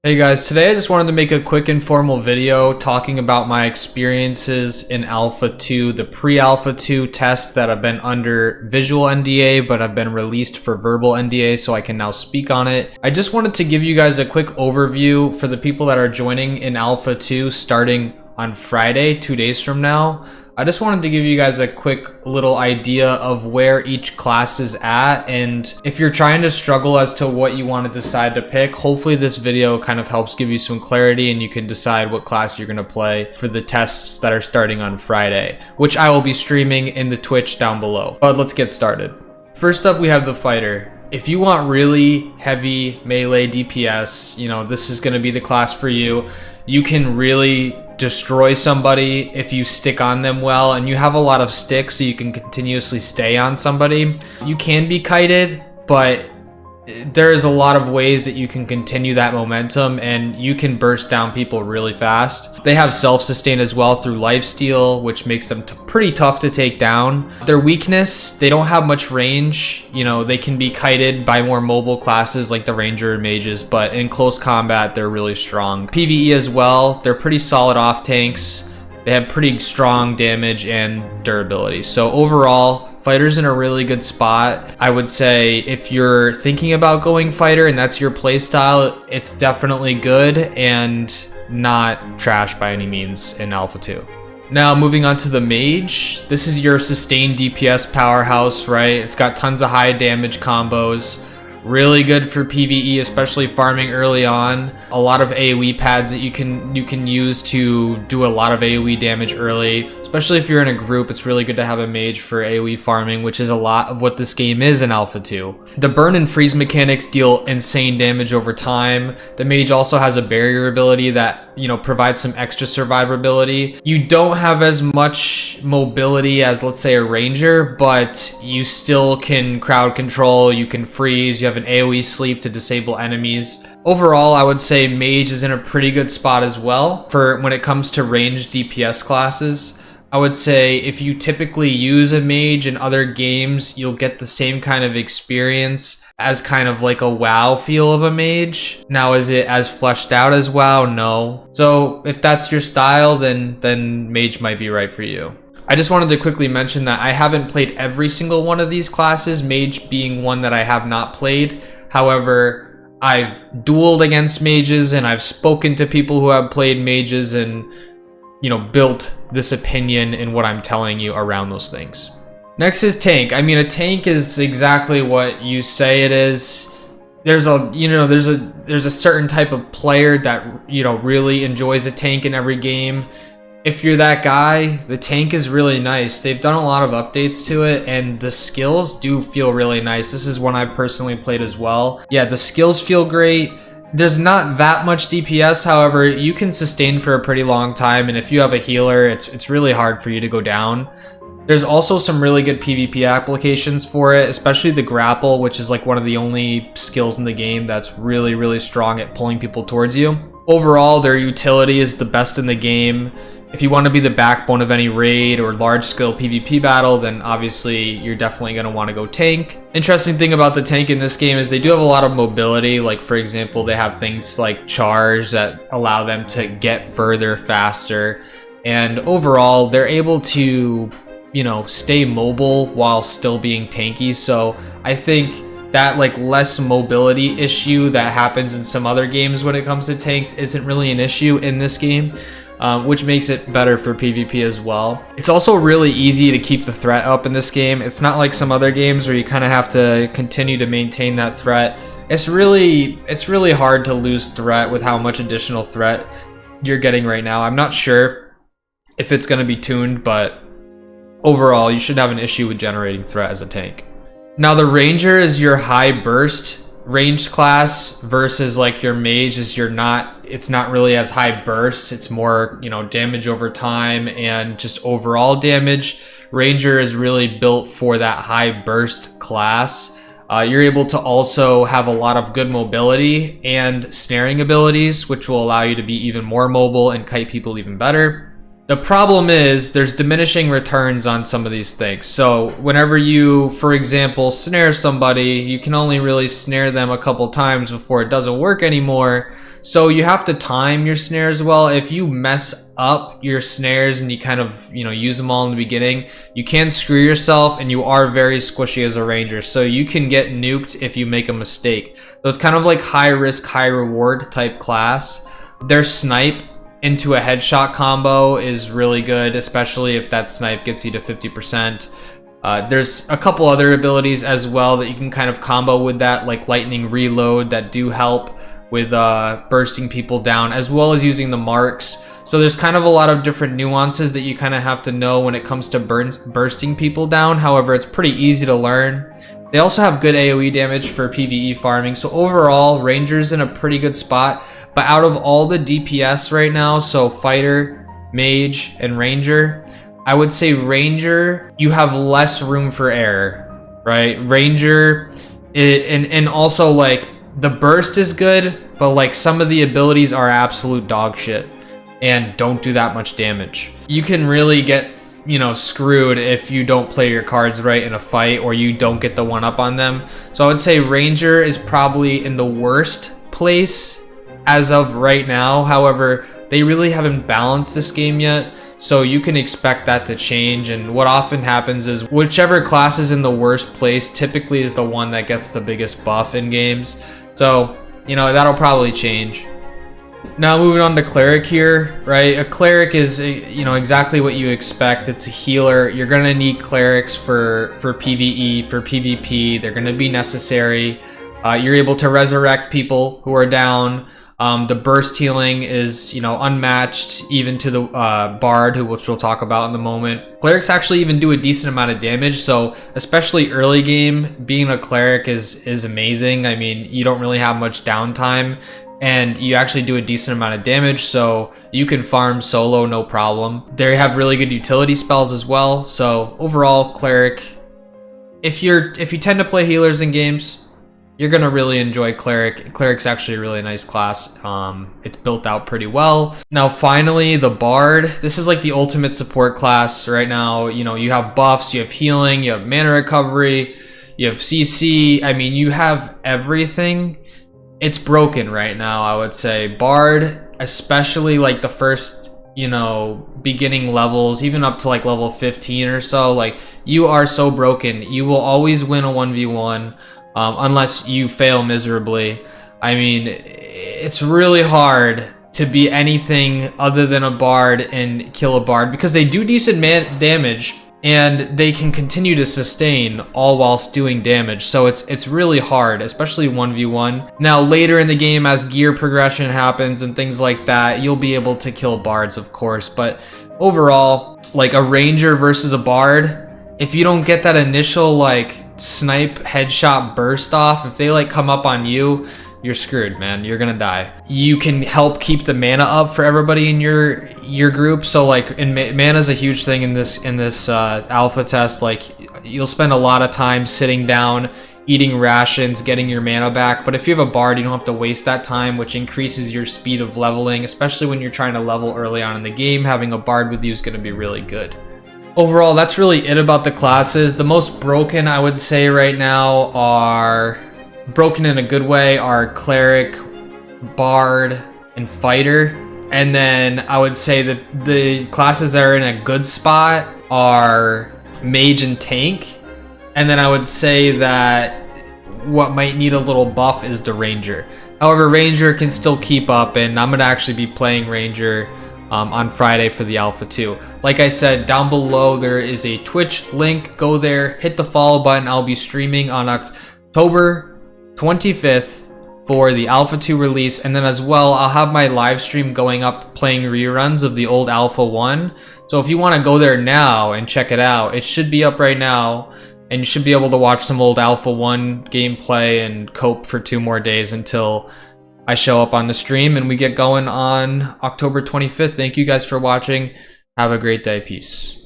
Hey guys, today I just wanted to make a quick informal video talking about my experiences in Alpha 2, the pre-Alpha 2 tests that have been under visual NDA but have been released for verbal NDA, so I can now speak on it. I just wanted to give you guys a quick overview for the people that are joining in Alpha 2 starting on Friday, 2 days from now. I just wanted to give you guys a quick little idea of where each class is at, and if you're trying to struggle as to what you want to decide to pick, hopefully this video kind of helps give you some clarity and you can decide what class you're going to play for the tests that are starting on Friday, which I will be streaming in the Twitch down below. But let's get started. First up, we have the fighter. If you want really heavy melee DPS, this is going to be the class for you. You can really destroy somebody if you stick on them well, and you have a lot of sticks so you can continuously stay on somebody. You can be kited, but there is a lot of ways that you can continue that momentum, and you can burst down people really fast. They have self-sustain as well through lifesteal, which makes them pretty tough to take down. Their weakness, they don't have much range. They can be kited by more mobile classes like the ranger and mages, but in close combat they're really strong. PvE as well, they're pretty solid off tanks. They have pretty strong damage and durability. So overall, fighter's in a really good spot. I would say if you're thinking about going fighter and that's your playstyle, it's definitely good and not trash by any means in Alpha 2. Now moving on to the Mage. This is your sustained DPS powerhouse, right? It's got tons of high damage combos. Really good for PvE, especially farming early on. A lot of AoE pads that you can use to do a lot of AoE damage early. Especially if you're in a group, it's really good to have a mage for AoE farming, which is a lot of what this game is in Alpha 2. The burn and freeze mechanics deal insane damage over time. The mage also has a barrier ability that, provides some extra survivability. You don't have as much mobility as, let's say, a ranger, but you still can crowd control, you can freeze, you have an AoE sleep to disable enemies. Overall, I would say mage is in a pretty good spot as well for when it comes to ranged DPS classes. I would say if you typically use a mage in other games, you'll get the same kind of experience as kind of like a WoW feel of a mage. Now, is it as fleshed out as WoW? No. So if that's your style, then mage might be right for you. I just wanted to quickly mention that I haven't played every single one of these classes, mage being one that I have not played. However, I've dueled against mages and I've spoken to people who have played mages and built this opinion in what I'm telling you around those things. Next is tank. I mean, a tank is exactly what you say it is. There's a certain type of player that really enjoys a tank in every game. If you're that guy, the tank is really nice. They've done a lot of updates to it, and the skills do feel really nice. This is one I've personally played as well. Yeah, the skills feel great. There's not that much DPS, however, you can sustain for a pretty long time, and if you have a healer, it's really hard for you to go down. There's also some really good PvP applications for it, especially the grapple, which is like one of the only skills in the game that's really, really strong at pulling people towards you. Overall, their utility is the best in the game. If you want to be the backbone of any raid or large-scale PvP battle, then obviously you're definitely going to want to go tank. Interesting thing about the tank in this game is they do have a lot of mobility. Like, for example, they have things like charge that allow them to get further faster. And overall, they're able to, stay mobile while still being tanky. So I think that less mobility issue that happens in some other games when it comes to tanks isn't really an issue in this game. Which makes it better for PvP as well. It's also really easy to keep the threat up in this game. It's not like some other games where you kind of have to continue to maintain that threat. It's really hard to lose threat with how much additional threat you're getting right now. I'm not sure if it's going to be tuned, but overall, you shouldn't have an issue with generating threat as a tank. Now, the ranger is your high burst ranged class versus your mage is it's not really as high burst. It's more damage over time and just overall damage. Ranger is really built for that high burst class. You're able to also have a lot of good mobility and snaring abilities, which will allow you to be even more mobile and kite people even better. The problem is there's diminishing returns on some of these things. So whenever you, for example, snare somebody, you can only really snare them a couple times before it doesn't work anymore. So you have to time your snares well. If you mess up your snares and you kind of, you know, use them all in the beginning, you can screw yourself, and you are very squishy as a ranger. So you can get nuked if you make a mistake. So it's kind of like high risk, high reward type class. Their snipe into a headshot combo is really good, especially if that snipe gets you to 50%. There's a couple other abilities as well that you can kind of combo with that, like lightning reload, that do help with bursting people down, as well as using the marks. So there's kind of a lot of different nuances that you kind of have to know when it comes to bursting people down. However, it's pretty easy to learn. They also have good AoE damage for PvE farming. So overall, Ranger's in a pretty good spot. But out of all the DPS right now, so Fighter, Mage, and Ranger, I would say Ranger, you have less room for error, right? Ranger, and also like the burst is good, but like some of the abilities are absolute dog shit and don't do that much damage. You can really get, you know, screwed if you don't play your cards right in a fight, or you don't get the one up on them. So I would say Ranger is probably in the worst place as of right now. However, they really haven't balanced this game yet, so you can expect that to change. And what often happens is whichever class is in the worst place typically is the one that gets the biggest buff in games. So, you know, that'll probably change. Now moving on to Cleric here, right? A Cleric is, you know, exactly what you expect. It's a healer. You're gonna need Clerics for PvE, for PvP. They're gonna be necessary. You're able to resurrect people who are down. The burst healing is, you know, unmatched even to the Bard, which we'll talk about in a moment. Clerics actually even do a decent amount of damage, so especially early game, being a Cleric is amazing. I mean, you don't really have much downtime, and you actually do a decent amount of damage, so you can farm solo no problem. They have really good utility spells as well. So overall, Cleric, if you tend to play healers in games, you're gonna really enjoy Cleric. Cleric's actually a really nice class. It's built out pretty well. Now finally, the Bard. This is like the ultimate support class right now. You know, you have buffs, you have healing, you have mana recovery, you have CC. I mean, you have everything. It's broken right now, I would say. Bard, especially like the first, you know, beginning levels, even up to like level 15 or so, like you are so broken. You will always win a 1v1. Unless you fail miserably. I mean, it's really hard to be anything other than a Bard and kill a Bard, because they do decent damage and they can continue to sustain all whilst doing damage. So it's really hard, especially 1v1. Now later in the game, as gear progression happens and things like that, you'll be able to kill Bards, of course. But overall, like a Ranger versus a Bard, if you don't get that initial like snipe headshot burst off, if they like come up on you, you're screwed, man. You're gonna die. You can help keep the mana up for everybody in your group. So like, mana is a huge thing in this alpha test. Like, you'll spend a lot of time sitting down, eating rations, getting your mana back. But if you have a Bard, you don't have to waste that time, which increases your speed of leveling, especially when you're trying to level early on in the game. Having a Bard with you is gonna be really good. Overall, that's really it about the classes. The most broken, I would say right now, are broken in a good way, are Cleric, Bard, and Fighter. And then I would say that the classes that are in a good spot are Mage and Tank. And then I would say that what might need a little buff is the Ranger. However, Ranger can still keep up, and I'm gonna actually be playing Ranger on Friday for the Alpha 2. Like I said, down below there is a Twitch link. Go there, hit the follow button. I'll be streaming on October 25th for the Alpha 2 release, and then as well I'll have my live stream going up playing reruns of the old Alpha 1. So if you want to go there now and check it out, it should be up right now, and you should be able to watch some old Alpha 1 gameplay and cope for 2 more days until I show up on the stream and we get going on October 25th. Thank you guys for watching. Have a great day. Peace.